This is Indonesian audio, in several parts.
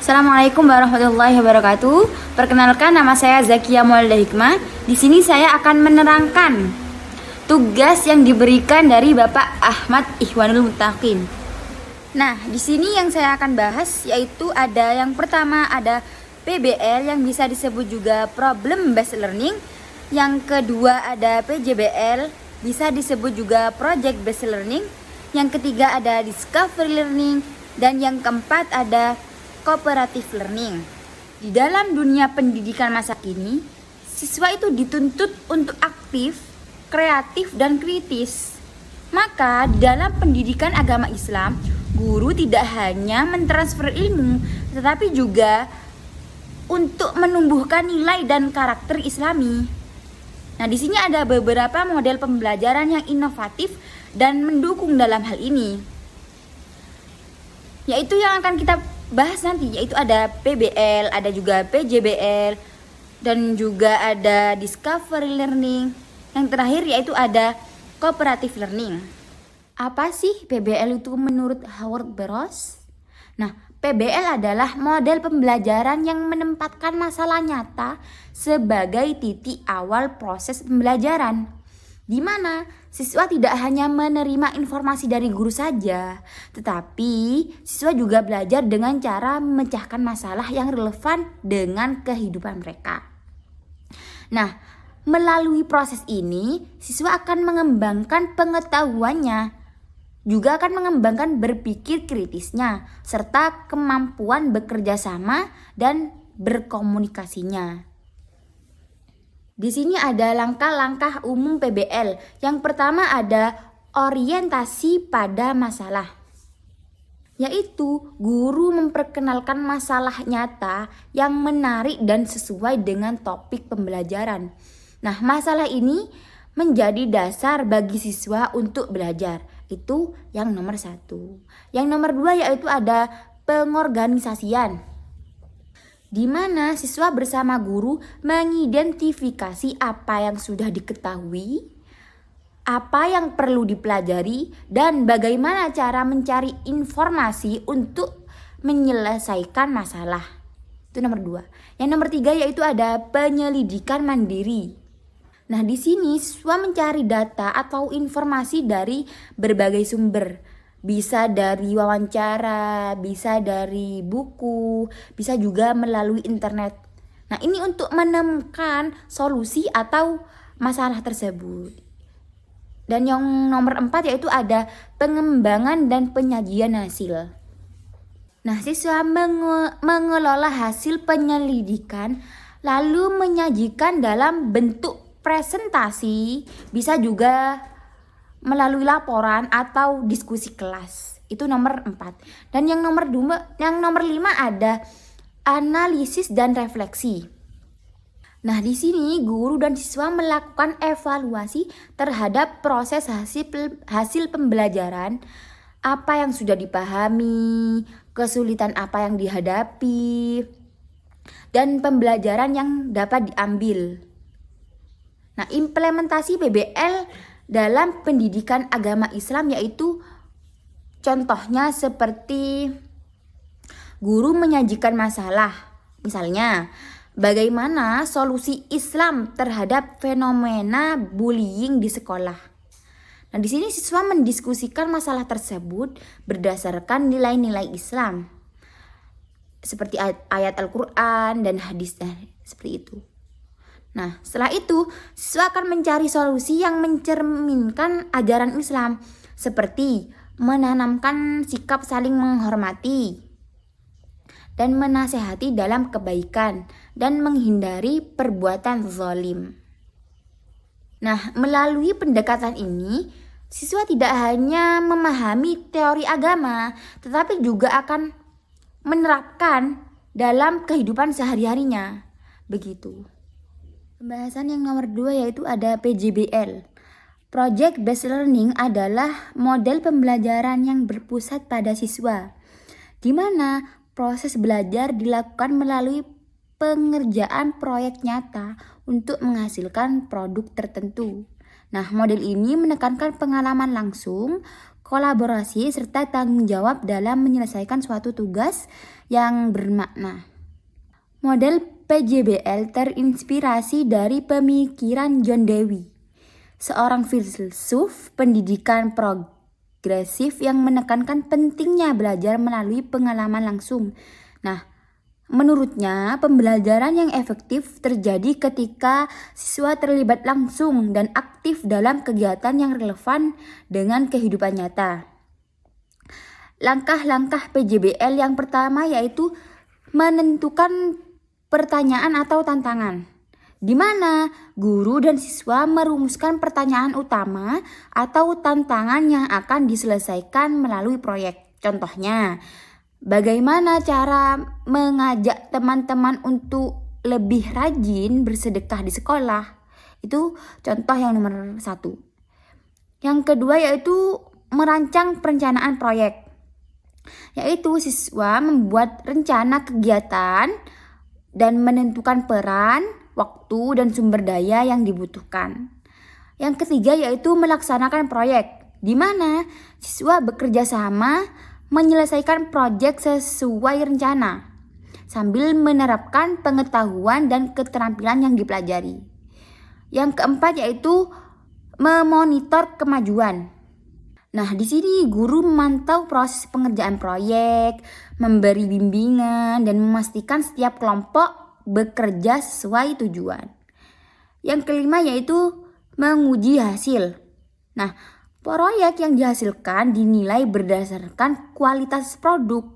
Assalamualaikum warahmatullahi wabarakatuh. Perkenalkan, nama saya Zakia Maulida Hikmah. Di sini saya akan menerangkan tugas yang diberikan dari Bapak Ahmad Ikhwanul Muttaqin. Nah, di sini yang saya akan bahas yaitu ada yang pertama ada PBL yang bisa disebut juga Problem Based Learning. Yang kedua ada PJBL, bisa disebut juga Project Based Learning. Yang ketiga ada Discovery Learning, dan yang keempat ada Cooperative Learning. Di dalam dunia pendidikan masa kini, siswa itu dituntut untuk aktif, kreatif, dan kritis. Maka dalam pendidikan agama Islam, guru tidak hanya mentransfer ilmu, tetapi juga untuk menumbuhkan nilai dan karakter Islami. Nah, di sini ada beberapa model pembelajaran yang inovatif dan mendukung dalam hal ini, yaitu yang akan kita bahas nanti, yaitu ada PBL, ada juga PJBL, dan juga ada Discovery Learning. Yang terakhir yaitu ada Cooperative Learning. Apa sih PBL itu menurut Howard Burroughs? Nah, PBL adalah model pembelajaran yang menempatkan masalah nyata sebagai titik awal proses pembelajaran, di mana siswa tidak hanya menerima informasi dari guru saja, tetapi siswa juga belajar dengan cara memecahkan masalah yang relevan dengan kehidupan mereka. Nah, melalui proses ini, siswa akan mengembangkan pengetahuannya, juga akan mengembangkan berpikir kritisnya, serta kemampuan bekerja sama dan berkomunikasinya. Di sini ada langkah-langkah umum PBL. Yang pertama ada orientasi pada masalah, yaitu guru memperkenalkan masalah nyata yang menarik dan sesuai dengan topik pembelajaran. Nah, masalah ini menjadi dasar bagi siswa untuk belajar. Itu yang nomor 1. Yang nomor 2 yaitu ada pengorganisasian, di mana siswa bersama guru mengidentifikasi apa yang sudah diketahui, apa yang perlu dipelajari, dan bagaimana cara mencari informasi untuk menyelesaikan masalah. Itu nomor 2. Yang nomor 3 yaitu ada penyelidikan mandiri. Nah, di sini siswa mencari data atau informasi dari berbagai sumber. Bisa dari wawancara, bisa dari buku, bisa juga melalui internet. Nah, ini untuk menemukan solusi atau masalah tersebut. Dan yang nomor 4 yaitu ada pengembangan dan penyajian hasil. Nah, siswa mengelola hasil penyelidikan lalu menyajikan dalam bentuk presentasi, bisa juga melalui laporan atau diskusi kelas. Itu nomor 4. Dan yang nomor 5 ada analisis dan refleksi. Nah, di sini guru dan siswa melakukan evaluasi terhadap proses hasil pembelajaran, apa yang sudah dipahami, kesulitan apa yang dihadapi, dan pembelajaran yang dapat diambil. Nah, implementasi PBL dalam pendidikan agama Islam yaitu contohnya seperti guru menyajikan masalah. Misalnya, bagaimana solusi Islam terhadap fenomena bullying di sekolah. Nah, di sini siswa mendiskusikan masalah tersebut berdasarkan nilai-nilai Islam, seperti ayat Al-Quran dan hadis, seperti itu. Nah, setelah itu siswa akan mencari solusi yang mencerminkan ajaran Islam, seperti menanamkan sikap saling menghormati dan menasehati dalam kebaikan dan menghindari perbuatan zalim. Nah, melalui pendekatan ini, siswa tidak hanya memahami teori agama, tetapi juga akan menerapkan dalam kehidupan sehari-harinya. Begitu. Pembahasan yang nomor 2 yaitu ada PJBL. Project Based Learning adalah model pembelajaran yang berpusat pada siswa, di mana proses belajar dilakukan melalui pengerjaan proyek nyata untuk menghasilkan produk tertentu. Nah, model ini menekankan pengalaman langsung, kolaborasi, serta tanggung jawab dalam menyelesaikan suatu tugas yang bermakna. Model PJBL terinspirasi dari pemikiran John Dewey, seorang filsuf pendidikan progresif yang menekankan pentingnya belajar melalui pengalaman langsung. Nah, menurutnya, pembelajaran yang efektif terjadi ketika siswa terlibat langsung dan aktif dalam kegiatan yang relevan dengan kehidupan nyata. Langkah-langkah PJBL yang pertama yaitu menentukan pertanyaan atau tantangan, di mana guru dan siswa merumuskan pertanyaan utama atau tantangan yang akan diselesaikan melalui proyek. Contohnya, bagaimana cara mengajak teman-teman untuk lebih rajin bersedekah di sekolah? Itu contoh yang nomor 1. Yang kedua yaitu merancang perencanaan proyek, yaitu siswa membuat rencana kegiatan dan menentukan peran, waktu, dan sumber daya yang dibutuhkan. Yang ketiga yaitu melaksanakan proyek, di mana siswa bekerja sama menyelesaikan proyek sesuai rencana sambil menerapkan pengetahuan dan keterampilan yang dipelajari. Yang keempat yaitu memonitor kemajuan. Nah, di sini guru memantau proses pengerjaan proyek, memberi bimbingan, dan memastikan setiap kelompok bekerja sesuai tujuan. Yang kelima yaitu menguji hasil. Nah, proyek yang dihasilkan dinilai berdasarkan kualitas produk,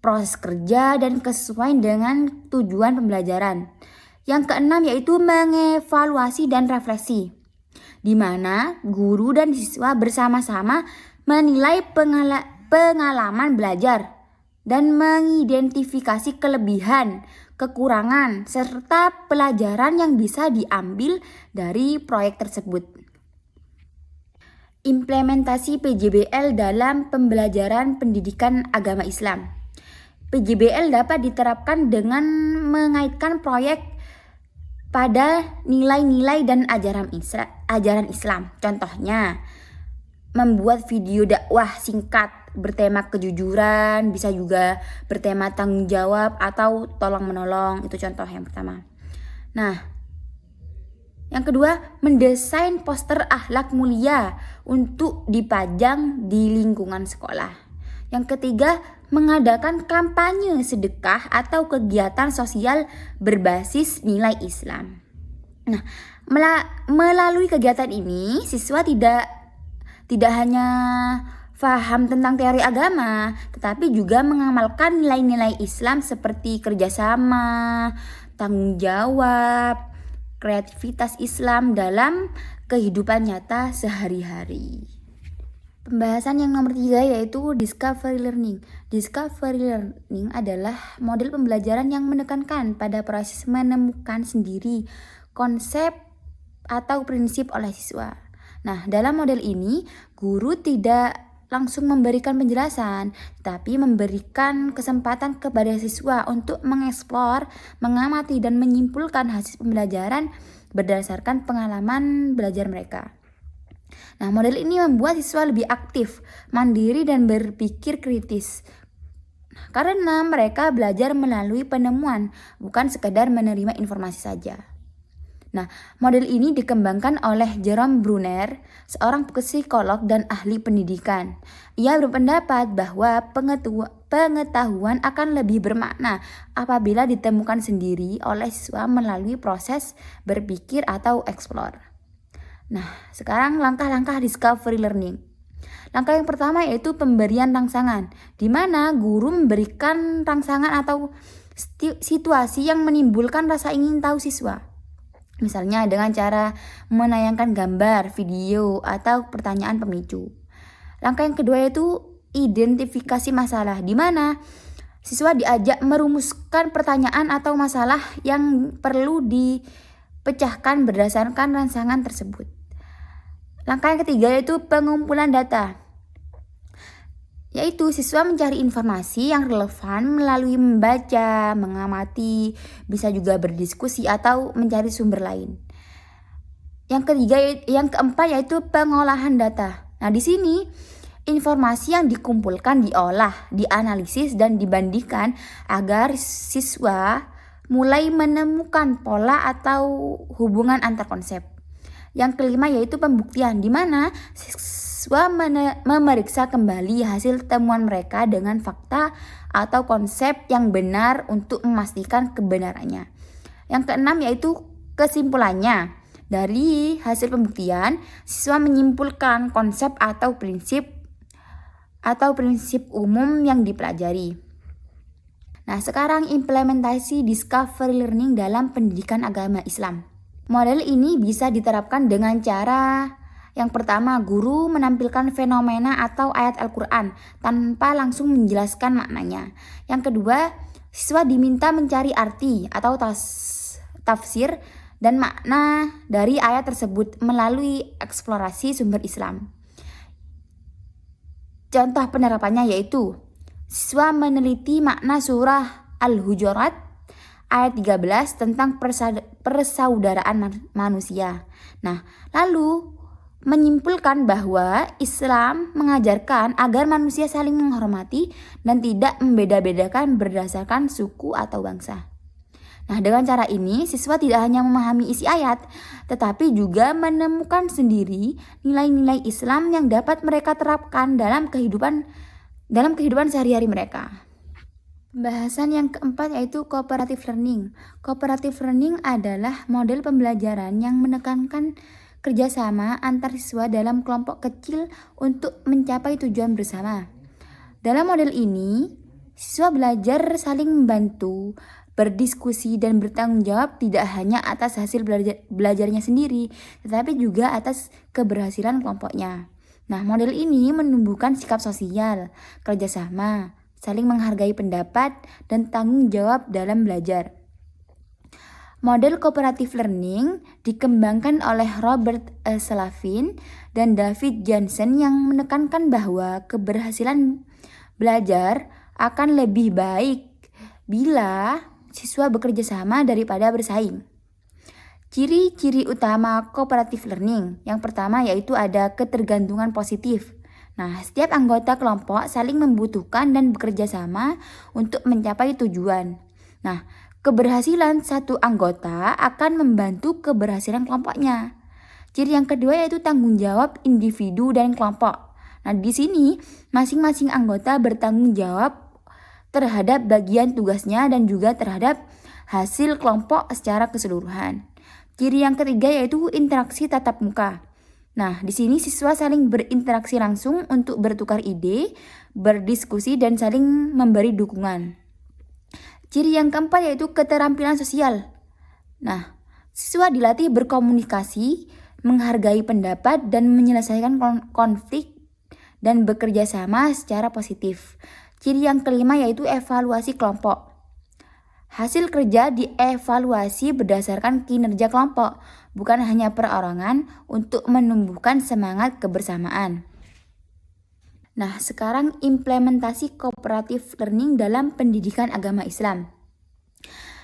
proses kerja, dan kesesuaian dengan tujuan pembelajaran. Yang keenam yaitu mengevaluasi dan refleksi, di mana guru dan siswa bersama-sama menilai pengalaman belajar dan mengidentifikasi kelebihan, kekurangan, serta pelajaran yang bisa diambil dari proyek tersebut. Implementasi PJBL dalam pembelajaran pendidikan agama Islam. PJBL dapat diterapkan dengan mengaitkan proyek pada nilai-nilai dan ajaran Islam. Contohnya, membuat video dakwah singkat bertema kejujuran, bisa juga bertema tanggung jawab atau tolong menolong. Itu contoh yang pertama. Nah, yang kedua, mendesain poster akhlak mulia untuk dipajang di lingkungan sekolah. Yang ketiga, mengadakan kampanye sedekah atau kegiatan sosial berbasis nilai Islam. Nah, melalui kegiatan ini, siswa tidak hanya paham tentang teori agama, tetapi juga mengamalkan nilai-nilai Islam seperti kerjasama, tanggung jawab, kreativitas Islam dalam kehidupan nyata sehari-hari. Pembahasan yang nomor 3 yaitu discovery learning. Discovery learning adalah model pembelajaran yang menekankan pada proses menemukan sendiri konsep atau prinsip oleh siswa. Nah, dalam model ini, guru tidak langsung memberikan penjelasan, tapi memberikan kesempatan kepada siswa untuk mengeksplor, mengamati, dan menyimpulkan hasil pembelajaran berdasarkan pengalaman belajar mereka. Nah, model ini membuat siswa lebih aktif, mandiri, dan berpikir kritis. Karena mereka belajar melalui penemuan, bukan sekedar menerima informasi saja. Nah, model ini dikembangkan oleh Jerome Bruner, seorang psikolog dan ahli pendidikan. Ia berpendapat bahwa pengetahuan akan lebih bermakna apabila ditemukan sendiri oleh siswa melalui proses berpikir atau explore. Nah, sekarang langkah-langkah discovery learning. Langkah yang pertama yaitu pemberian rangsangan, di mana guru memberikan rangsangan atau situasi yang menimbulkan rasa ingin tahu siswa. Misalnya dengan cara menayangkan gambar, video, atau pertanyaan pemicu. Langkah yang kedua yaitu identifikasi masalah, di mana siswa diajak merumuskan pertanyaan atau masalah yang perlu dipecahkan berdasarkan rangsangan tersebut. Langkah yang ketiga yaitu pengumpulan data, yaitu siswa mencari informasi yang relevan melalui membaca, mengamati, bisa juga berdiskusi atau mencari sumber lain. Yang keempat yaitu pengolahan data. Nah, di sini Informasi yang dikumpulkan diolah, dianalisis, dan dibandingkan agar siswa mulai menemukan pola atau hubungan antar konsep. Yang kelima yaitu pembuktian, di mana siswa memeriksa kembali hasil temuan mereka dengan fakta atau konsep yang benar untuk memastikan kebenarannya. Yang keenam yaitu kesimpulannya. Dari hasil pembuktian, siswa menyimpulkan konsep atau prinsip umum yang dipelajari. Nah, sekarang implementasi discovery learning dalam pendidikan agama Islam. Model ini bisa diterapkan dengan cara yang pertama, guru menampilkan fenomena atau ayat Al-Quran tanpa langsung menjelaskan maknanya. Yang kedua, siswa diminta mencari arti atau tafsir dan makna dari ayat tersebut melalui eksplorasi sumber Islam. Contoh penerapannya yaitu siswa meneliti makna surah Al-Hujurat ayat 13 tentang persaudaraan manusia. Nah, lalu menyimpulkan bahwa Islam mengajarkan agar manusia saling menghormati dan tidak membeda-bedakan berdasarkan suku atau bangsa. Nah, dengan cara ini siswa tidak hanya memahami isi ayat, tetapi juga menemukan sendiri nilai-nilai Islam yang dapat mereka terapkan dalam kehidupan sehari-hari mereka. Pembahasan yang keempat yaitu cooperative learning. Cooperative learning adalah model pembelajaran yang menekankan kerjasama antar siswa dalam kelompok kecil untuk mencapai tujuan bersama. Dalam model ini, siswa belajar saling membantu, berdiskusi dan bertanggung jawab tidak hanya atas hasil belajarnya sendiri, tetapi juga atas keberhasilan kelompoknya. Nah, model ini menumbuhkan sikap sosial, kerjasama, saling menghargai pendapat, dan tanggung jawab dalam belajar. Model cooperative learning dikembangkan oleh Robert Slavin dan David Johnson yang menekankan bahwa keberhasilan belajar akan lebih baik bila siswa bekerja sama daripada bersaing. Ciri-ciri utama cooperative learning. Yang pertama yaitu ada ketergantungan positif. Nah, setiap anggota kelompok saling membutuhkan dan bekerja sama untuk mencapai tujuan. Nah, keberhasilan satu anggota akan membantu keberhasilan kelompoknya. Ciri yang kedua yaitu tanggung jawab individu dan kelompok. Nah, di sini masing-masing anggota bertanggung jawab terhadap bagian tugasnya dan juga terhadap hasil kelompok secara keseluruhan. Ciri yang ketiga yaitu interaksi tatap muka. Nah, di sini siswa saling berinteraksi langsung untuk bertukar ide, berdiskusi, dan saling memberi dukungan. Ciri yang keempat yaitu keterampilan sosial. Nah, siswa dilatih berkomunikasi, menghargai pendapat, dan menyelesaikan konflik dan bekerja sama secara positif. Ciri yang kelima yaitu evaluasi kelompok. Hasil kerja dievaluasi berdasarkan kinerja kelompok, bukan hanya perorangan, untuk menumbuhkan semangat kebersamaan. Nah, sekarang implementasi cooperative learning dalam pendidikan agama Islam.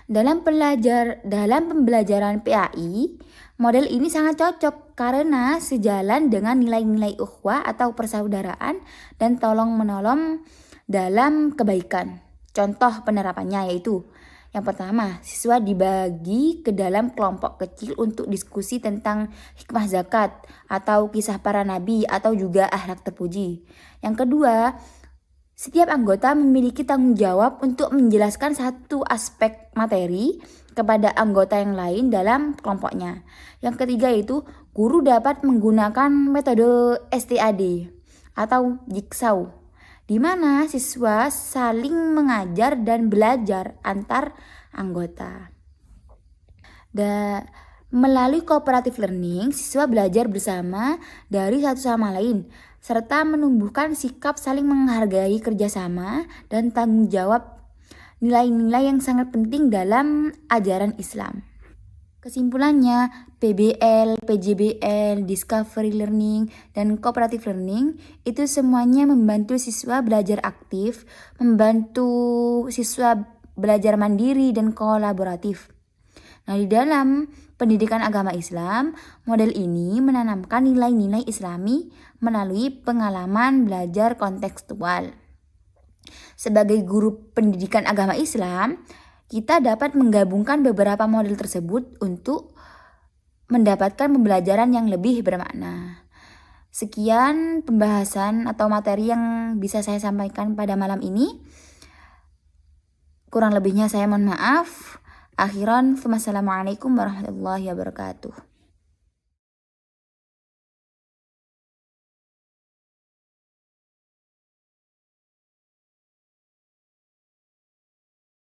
Dalam pembelajaran PAI, model ini sangat cocok karena sejalan dengan nilai-nilai ukhuwah atau persaudaraan dan tolong-menolong dalam kebaikan. Contoh penerapannya yaitu yang pertama, siswa dibagi ke dalam kelompok kecil untuk diskusi tentang hikmah zakat atau kisah para nabi atau juga akhlak terpuji. Yang kedua, setiap anggota memiliki tanggung jawab untuk menjelaskan satu aspek materi kepada anggota yang lain dalam kelompoknya. Yang ketiga yaitu guru dapat menggunakan metode STAD atau Jigsaw, di mana siswa saling mengajar dan belajar antar anggota. Melalui cooperative learning, siswa belajar bersama dari satu sama lain, serta menumbuhkan sikap saling menghargai kerjasama dan tanggung jawab, nilai-nilai yang sangat penting dalam ajaran Islam. Kesimpulannya, PBL, PJBL, Discovery Learning, dan Cooperative Learning itu semuanya membantu siswa belajar aktif, membantu siswa belajar mandiri dan kolaboratif. Nah, di dalam pendidikan agama Islam, model ini menanamkan nilai-nilai Islami melalui pengalaman belajar kontekstual. Sebagai guru pendidikan agama Islam, kita dapat menggabungkan beberapa model tersebut untuk mendapatkan pembelajaran yang lebih bermakna. Sekian pembahasan atau materi yang bisa saya sampaikan pada malam ini. Kurang lebihnya saya mohon maaf. Akhiran, wassalamualaikum warahmatullahi wabarakatuh.